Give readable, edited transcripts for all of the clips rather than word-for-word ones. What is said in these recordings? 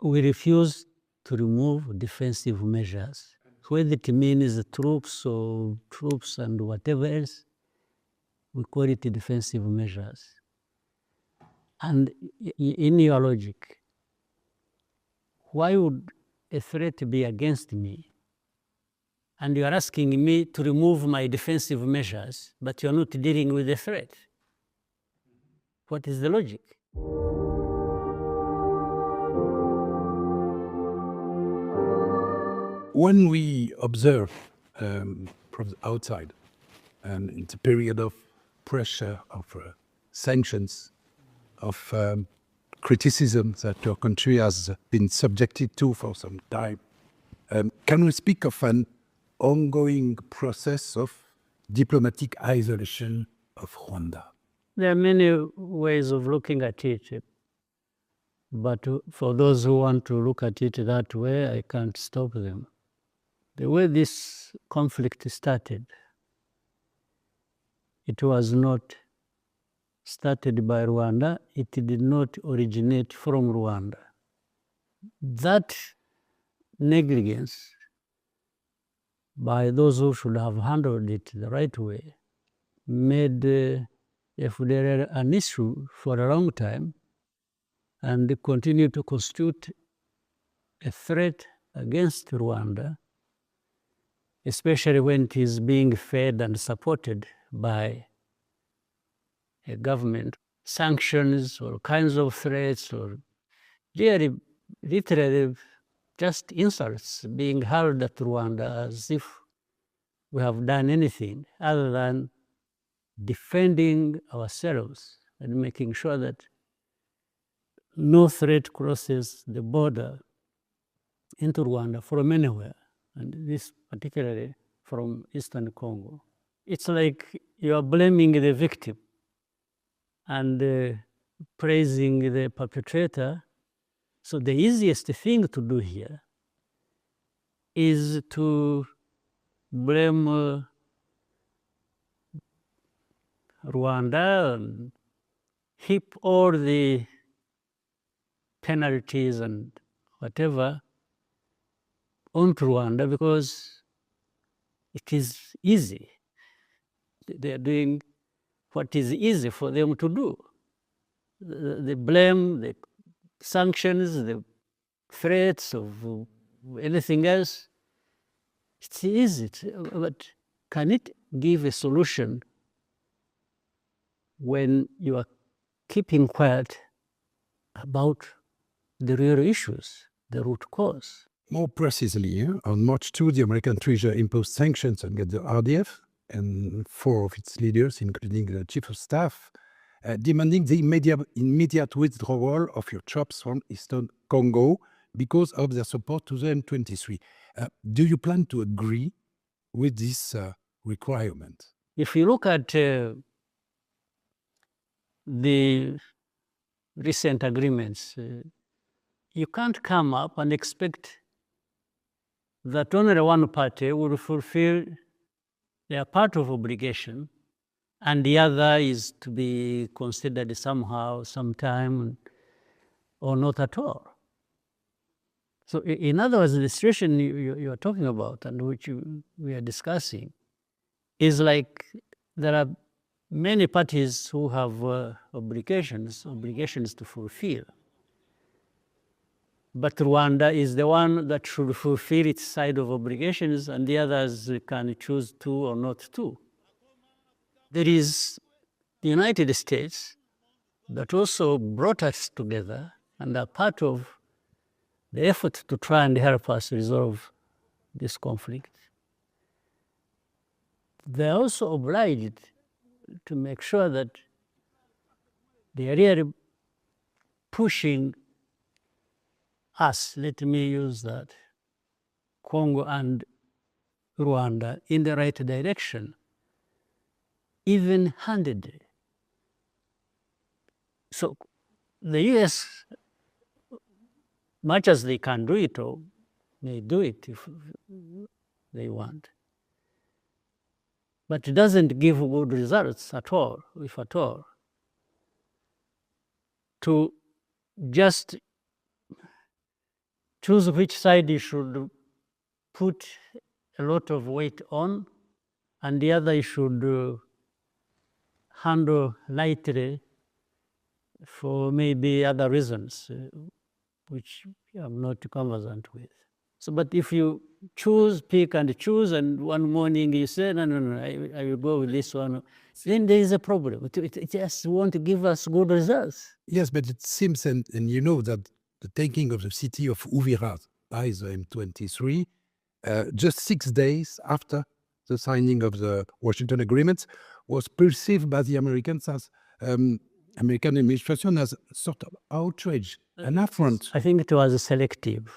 we refuse to remove defensive measures. Whether it means troops or troops and whatever else, we call it defensive measures. And in your logic, why would a threat be against me? And you are asking me to remove my defensive measures, but you are not dealing with the threat. What is the logic? When we observe from the outside, and in the period of pressure, of sanctions, of criticism that your country has been subjected to for some time, can we speak of an ongoing process of diplomatic isolation of Rwanda? There are many ways of looking at it, but for those who want to look at it that way, I can't stop them. The way this conflict started, it was not started by Rwanda. It did not originate from Rwanda. That negligence by those who should have handled it the right way made FDLR an issue for a long time and continued to constitute a threat against Rwanda, especially when it is being fed and supported by a government. Sanctions or kinds of threats or really, literally just insults being hurled at Rwanda as if we have done anything other than defending ourselves and making sure that no threat crosses the border into Rwanda from anywhere, and this particularly from Eastern Congo. It's like you are blaming the victim and praising the perpetrator. So the easiest thing to do here is to blame Rwanda and heap all the penalties and whatever onto Rwanda because it is easy. They are doing what is easy for them to do. The blame, the sanctions, the threats of anything else, it's easy. But can it give a solution when you are keeping quiet about the real issues, the root cause? More precisely, on March 2, the American Treasury imposed sanctions against the RDF and 4 of its leaders, including the Chief of Staff, demanding the immediate withdrawal of your troops from Eastern Congo because of their support to the M23. Do you plan to agree with this requirement? If you look at the recent agreements, you can't come up and expect that only one party will fulfill their part of obligation and the other is to be considered somehow, sometime, or not at all. So in other words, the situation you are talking about and which we are discussing is like there are many parties who have obligations to fulfill. But Rwanda is the one that should fulfill its side of obligations and the others can choose to or not to. There is the United States that also brought us together and are part of the effort to try and help us resolve this conflict. They are also obliged to make sure that they are really pushing us, let me use that, Congo and Rwanda, in the right direction, even-handedly. So the US, much as they can do it, or may do it if they want, but it doesn't give good results at all, if at all, to just choose which side you should put a lot of weight on, and the other you should handle lightly for maybe other reasons, which I'm not conversant with. So, but if you pick and choose, and one morning you say, no, I will go with this one, then there is a problem. It just won't give us good results. Yes, but it seems, and you know that the taking of the city of Uvira by the M23, just 6 days after the signing of the Washington Agreement, was perceived by the Americans as American administration as sort of outrage, an affront. I think it was selective.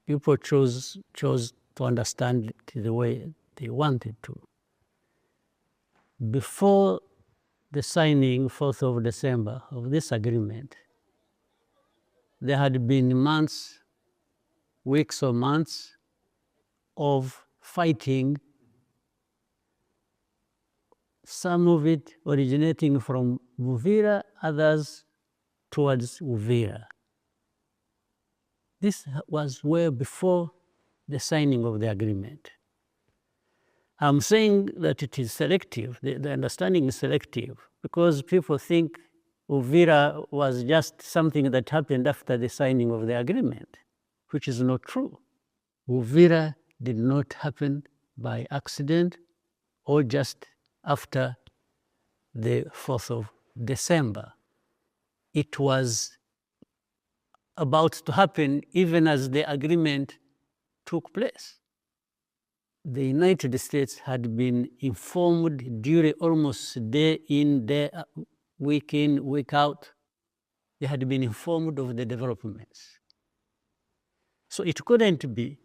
People chose to understand it the way they wanted to. Before the signing, 4th of December, of this agreement, there had been months, weeks or months of fighting, some of it originating from Uvira, others towards Uvira. This was way before the signing of the agreement. I'm saying that it is selective, the understanding is selective, because people think Uvira was just something that happened after the signing of the agreement, which is not true. Uvira did not happen by accident or just after the 4th of December. It was about to happen even as the agreement took place. The United States had been informed during almost day in, day out, week in, week out. They had been informed of the developments. So it couldn't be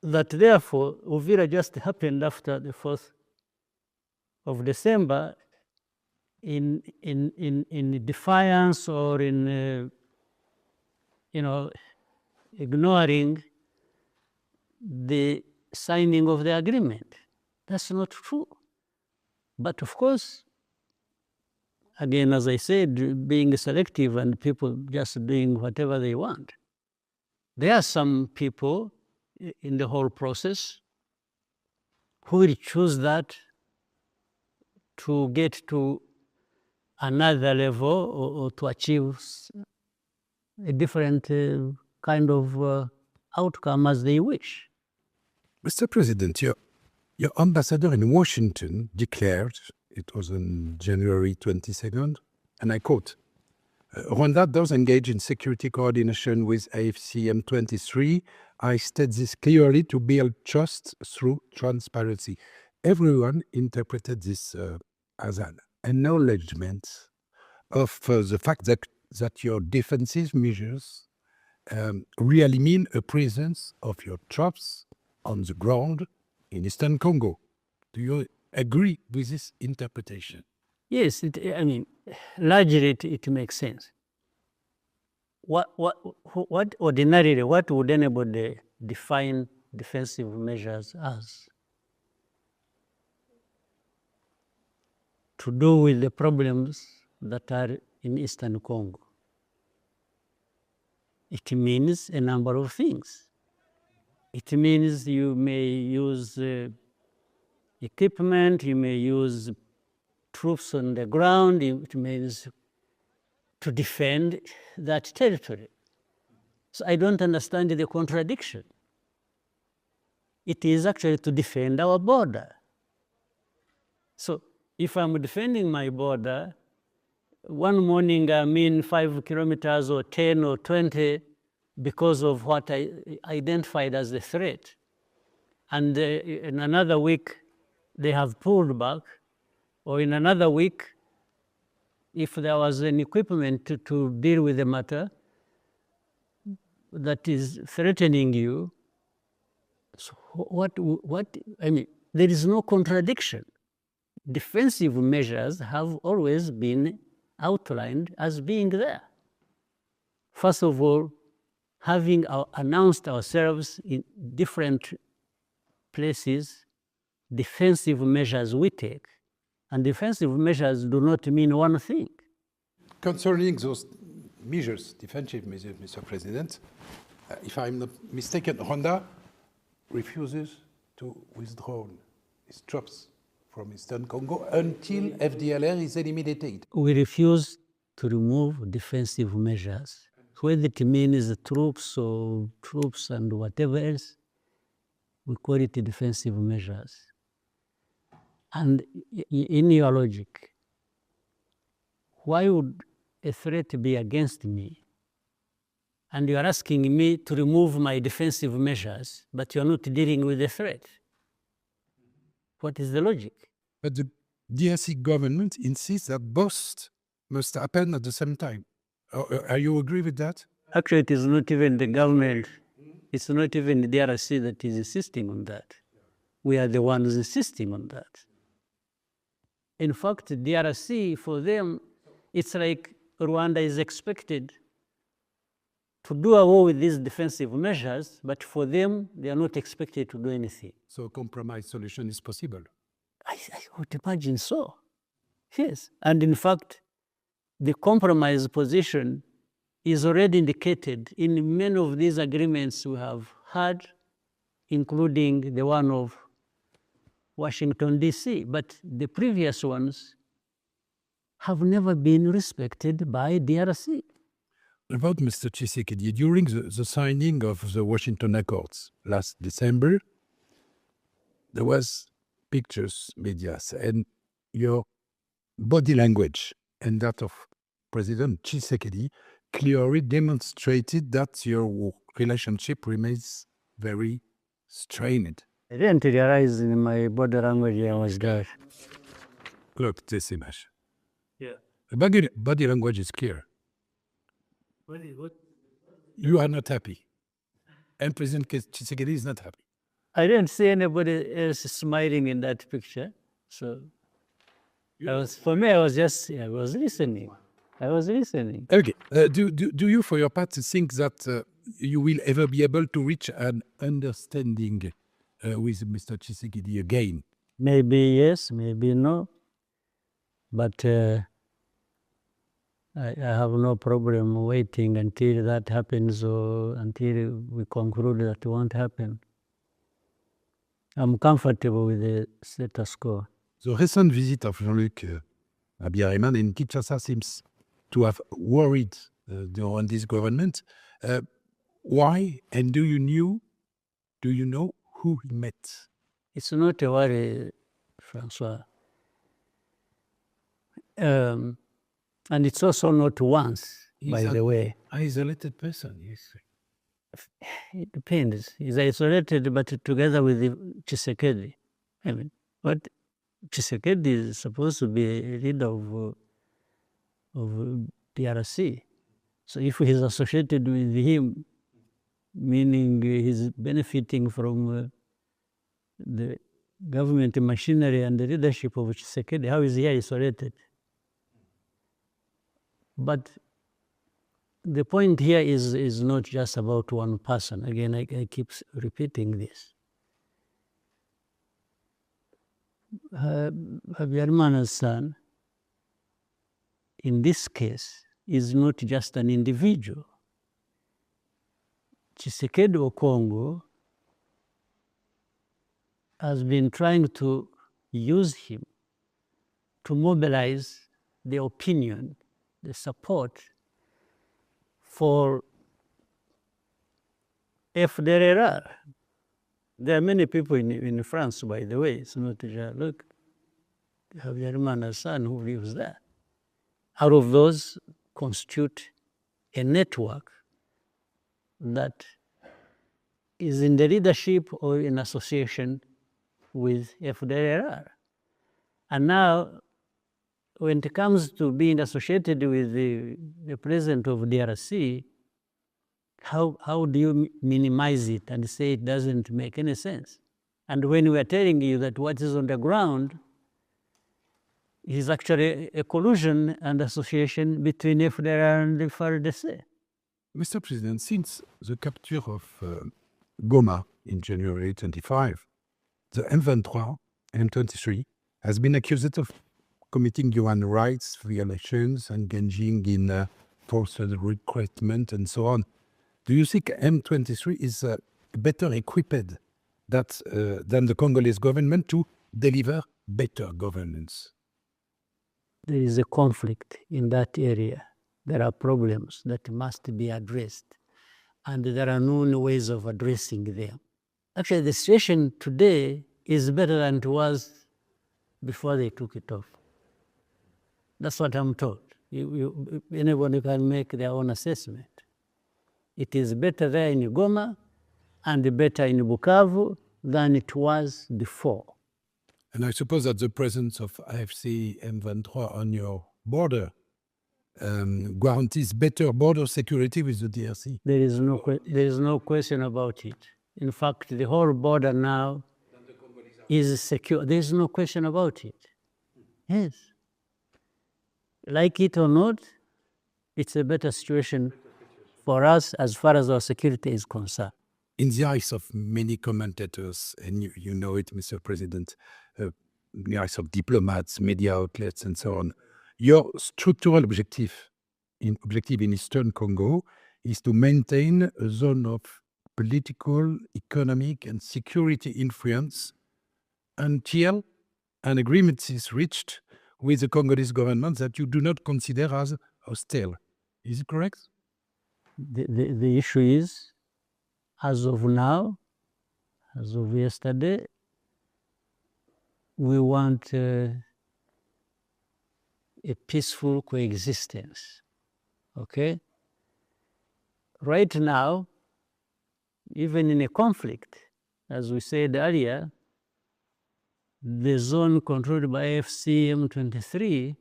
that therefore Uvira just happened after the 4th of December in defiance or in ignoring the signing of the agreement. That's not true. But of course, again, as I said, being selective and people just doing whatever they want. There are some people in the whole process who will choose that to get to another level or to achieve a different kind of outcome as they wish. Mr. President, your ambassador in Washington declared, it was on January 22nd, and I quote, Rwanda does engage in security coordination with AFC M23. I state this clearly to build trust through transparency. Everyone interpreted this as an acknowledgement of the fact that your defensive measures really mean a presence of your troops on the ground in Eastern Congo. Do you agree with this interpretation? Yes, largely it makes sense. What ordinarily, what would anybody define defensive measures as? To do with the problems that are in Eastern Congo. It means a number of things. It means you may use equipment, you may use troops on the ground, it means to defend that territory. So I don't understand the contradiction. It is actually to defend our border. So if I'm defending my border, one morning I'm in 5 kilometers or 10 or 20 because of what I identified as the threat. And in another week, they have pulled back, or in another week, if there was an equipment to deal with the matter that is threatening you, so there is no contradiction. Defensive measures have always been outlined as being there. First of all, having announced ourselves in different places, defensive measures we take, and defensive measures do not mean one thing. Concerning those measures, defensive measures, Mr. President, if I'm not mistaken, Rwanda refuses to withdraw its troops from Eastern Congo until FDLR is eliminated. We refuse to remove defensive measures. Whether it means troops or troops and whatever else, we call it defensive measures. And in your logic, why would a threat be against me? And you are asking me to remove my defensive measures, but you are not dealing with the threat. What is the logic? But the DRC government insists that both must happen at the same time. Are you agree with that? Actually, it is not even the government, it's not even the DRC that is insisting on that. We are the ones insisting on that. In fact, DRC, for them, it's like Rwanda is expected to do away with these defensive measures, but for them, they are not expected to do anything. So a compromise solution is possible. I would imagine so. Yes. And in fact, the compromise position is already indicated in many of these agreements we have had, including the one of Washington, D.C. But the previous ones have never been respected by DRC. About Mr. Tshisekedi, during the signing of the Washington Accords last December, there was pictures, medias, and your body language and that of President Tshisekedi clearly demonstrated that your relationship remains very strained. I didn't realize in my body language I was there. Look, this image. Yeah. The body language is clear. What? You are not happy. And President Tshisekedi is not happy. I didn't see anybody else smiling in that picture. So I was listening. I was listening. Okay. Do you, for your part, think that you will ever be able to reach an understanding with Mr. Tshisekedi again? Maybe yes, maybe no. But I have no problem waiting until that happens or until we conclude that it won't happen. I'm comfortable with the status quo. The recent visit of Jean-Luc Abiyarimana in Kinshasa seems to have worried the Rwandese government. Why? And do you know who he met? It's not a worry, Francois. And it's also not once, by the way. Isolated person, yes. It depends. He's isolated, but together with Tshisekedi. I mean, what Tshisekedi is supposed to be a leader of DRC. So if he's associated with him, meaning he's benefiting from the government machinery and the leadership of Tshisekedi, how is he isolated? But the point here is not just about one person. Again, I keep repeating this. Habyarimana's son, in this case, is not just an individual. Tshisekedi Okongo has been trying to use him to mobilize the opinion, the support for FDLR. There are many people in France, by the way. It's not just, look, Habyarimana's son who lives there. Out of those constitute a network that is in the leadership or in association with FDLR. And now, when it comes to being associated with the president of DRC, how do you minimize it and say it doesn't make any sense? And when we are telling you that what is on the ground is actually a collusion and association between FDLR and the FARDC. Mr. President, since the capture of Goma in January 25, the M23 has been accused of committing human rights violations, engaging in forced recruitment, and so on. Do you think M23 is better equipped than the Congolese government to deliver better governance? There is a conflict in that area. There are problems that must be addressed, and there are known ways of addressing them. Actually, the situation today is better than it was before they took it off. That's what I'm told. Anybody can make their own assessment. It is better there in Goma and better in Bukavu than it was before. And I suppose that the presence of AFC M23 on your border guarantees better border security with the DRC. There is no question about it. In fact, the whole border now is secure. There is no question about it. Yes. Like it or not, it's a better situation for us as far as our security is concerned. In the eyes of many commentators, and you know it, Mr. President, in the eyes of diplomats, media outlets, and so on, your structural objective in Eastern Congo is to maintain a zone of political, economic, and security influence until an agreement is reached with the Congolese government that you do not consider as hostile. Is it correct? The issue is, as of now, as of yesterday, we want a peaceful coexistence. Okay? Right now, even in a conflict, as we said earlier, the zone controlled by AFC M23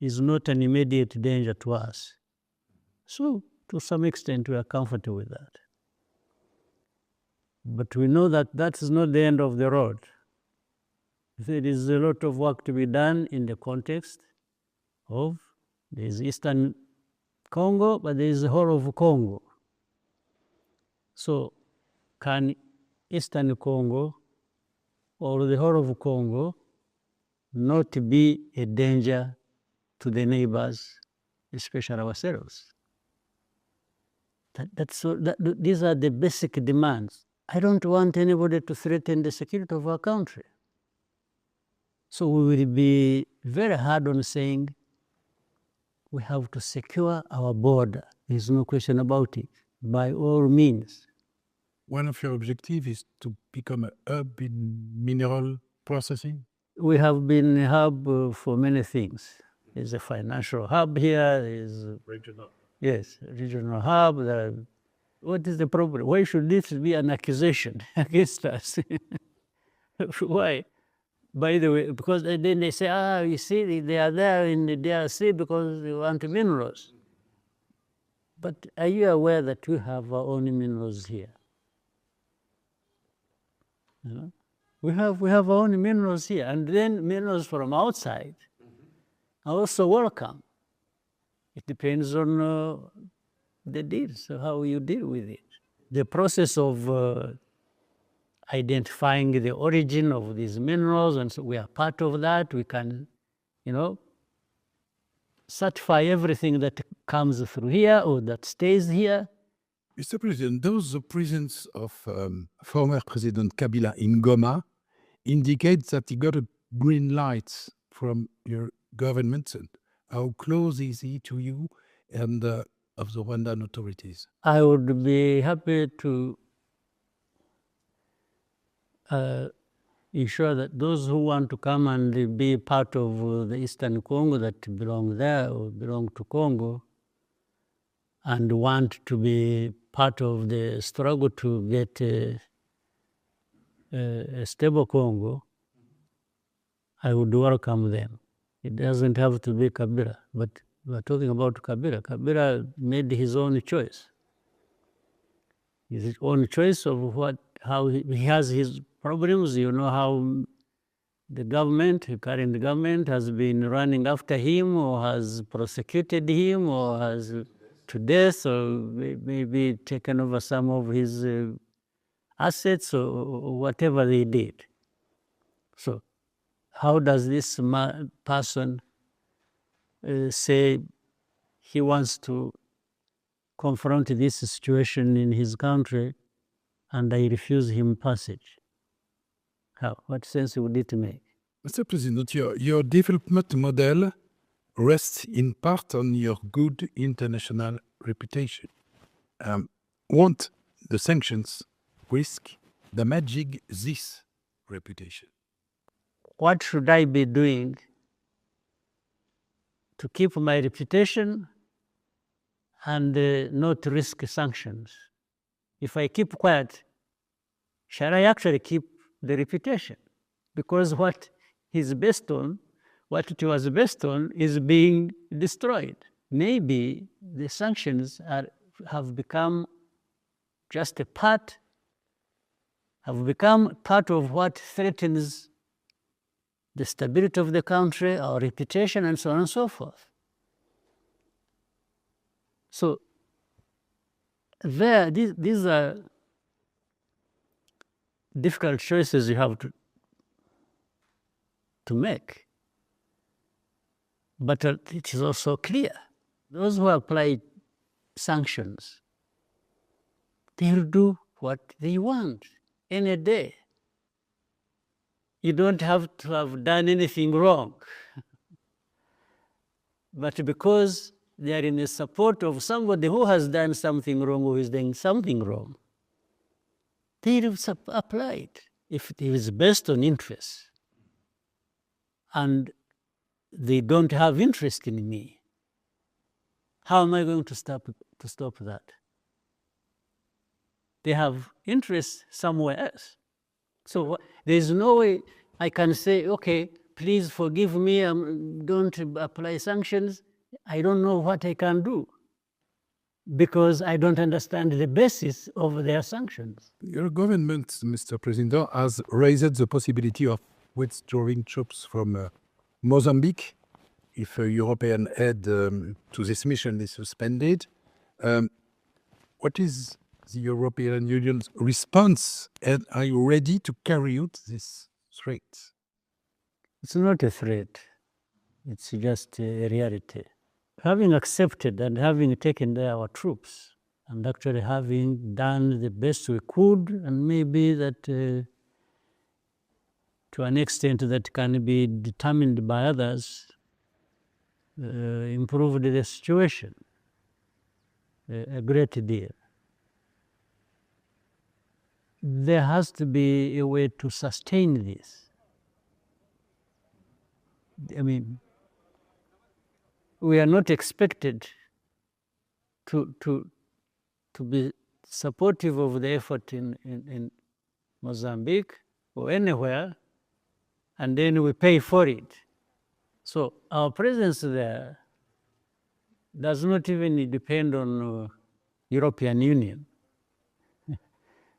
is not an immediate danger to us. So, to some extent, we are comfortable with that. But we know that that is not the end of the road. There is a lot of work to be done in the context of there is Eastern Congo, but there is the whole of Congo. So, can Eastern Congo or the whole of Congo not be a danger to the neighbors, especially ourselves? These are the basic demands. I don't want anybody to threaten the security of our country. So we will be very hard on saying we have to secure our border. There's no question about it, by all means. One of your objectives is to become a hub in mineral processing? We have been a hub for many things. There's a financial hub here, there's Regional. yes, regional hub. What is the problem? Why should this be an accusation against us? Why? By the way, because then they say, you see, they are there in the DRC because they want minerals. But are you aware that we have our own minerals here? You know? We have our own minerals here, and then minerals from outside are also welcome. It depends on the deal, so how you deal with it. The process of identifying the origin of these minerals, and so we are part of that. We can, certify everything that comes through here or that stays here. Mr. President, does the presence of former President Kabila in Goma indicate that he got a green light from your government? And how close is he to you and of the Rwandan authorities? I would be happy to ensure that those who want to come and be part of the Eastern Congo that belong there or belong to Congo and want to be part of the struggle to get a stable Congo, I would welcome them. It doesn't have to be Kabila, but we're talking about Kabila. Kabila made his own choice. His own choice of how he has his problems. You know how the current government has been running after him or has prosecuted him or has to death or maybe taken over some of his assets or whatever they did. So how does this person say he wants to confront this situation in his country and I refuse him passage? How? What sense would it make? Mr. President, your development model rests in part on your good international reputation. Won't the sanctions risk damaging this reputation? What should I be doing to keep my reputation and not risk sanctions? If I keep quiet, shall I actually keep the reputation? Because what is based on, what it was based on, is being destroyed. Maybe the sanctions have become just a part, have become part of what threatens the stability of the country, our reputation, and so on and so forth. So these are difficult choices you have to make. But it is also clear, those who apply sanctions, they will do what they want any day. You don't have to have done anything wrong. But because they are in the support of somebody who has done something wrong, who is doing something wrong, they will apply it. If it is based on interest, and they don't have interest in me, how am I going to stop that? They have interest somewhere else. So there's no way I can say, okay, please forgive me, don't apply sanctions. I don't know what I can do because I don't understand the basis of their sanctions. Your government, Mr. President, has raised the possibility of withdrawing troops from Mozambique if European aid to this mission is suspended. What is the European Union's response, and are you ready to carry out this threat? It's not a threat. It's just a reality. Having accepted and having taken there our troops and actually having done the best we could, and maybe that to an extent that can be determined by others, improved the situation a great deal. There has to be a way to sustain this. I mean, we are not expected to be supportive of the effort in Mozambique or anywhere, and then we pay for it. So our presence there does not even depend on European Union,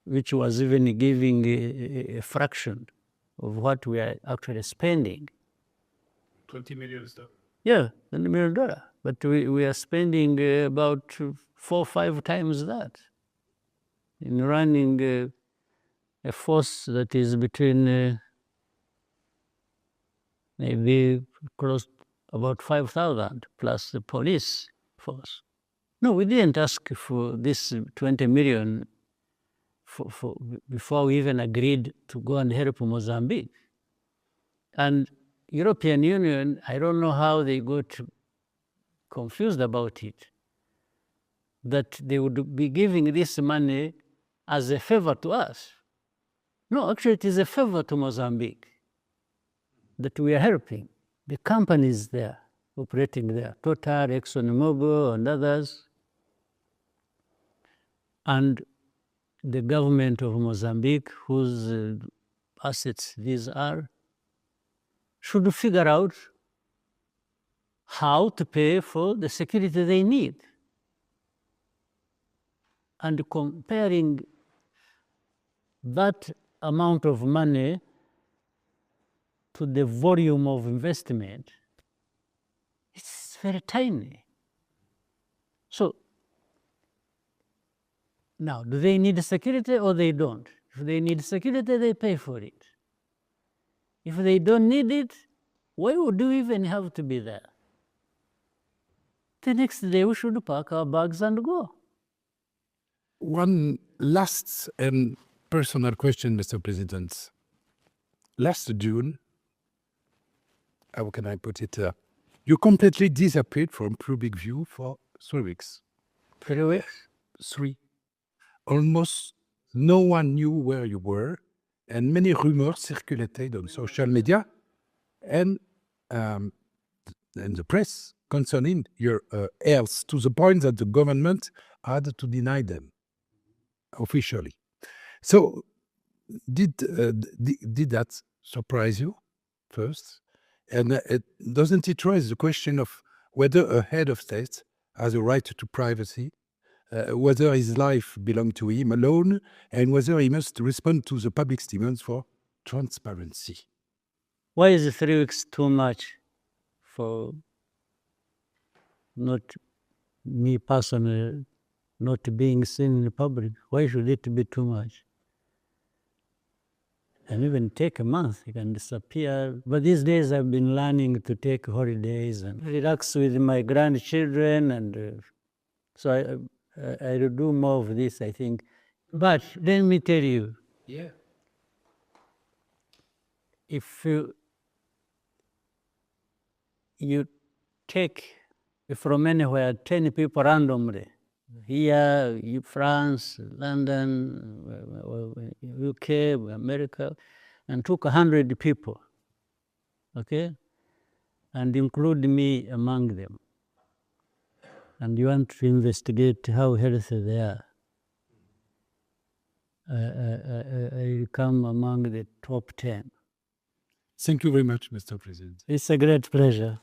which was even giving a fraction of what we are actually spending. $20 million. Yeah, $20 million. But we are spending about 4 or 5 times that in running a force that is between maybe close about 5,000 plus the police force. No, we didn't ask for this 20 million before we even agreed to go and help Mozambique. And European Union, I don't know how they got confused about it, that they would be giving this money as a favor to us. No, actually it is a favor to Mozambique that we are helping. The companies there, operating there, Total, ExxonMobil, and others, and the government of Mozambique, whose assets these are, should figure out how to pay for the security they need. And comparing that amount of money to the volume of investment, it's very tiny. So now, do they need security or they don't? If they need security, they pay for it. If they don't need it, why would we even have to be there? The next day we should pack our bags and go. One last and personal question, Mr. President. Last June, how can I put it? You completely disappeared from public view for 3 weeks. 3 weeks? 3. Almost no one knew where you were, and many rumors circulated on social media and the press concerning your health, to the point that the government had to deny them officially. So, did that surprise you first? And doesn't it raise the question of whether a head of state has a right to privacy, whether his life belongs to him alone, and whether he must respond to the public's demands for transparency? Why is 3 weeks too much for not me personally, not being seen in the public? Why should it be too much? And even take a month, you can disappear. But these days I've been learning to take holidays and relax with my grandchildren, and so I will do more of this, I think. But let me tell you, if you take from anywhere 10 people randomly, here, France, London, UK, America, and took 100 people, okay, and include me among them, and you want to investigate how healthy they are, I come among the top 10. Thank you very much, Mr. President. It's a great pleasure.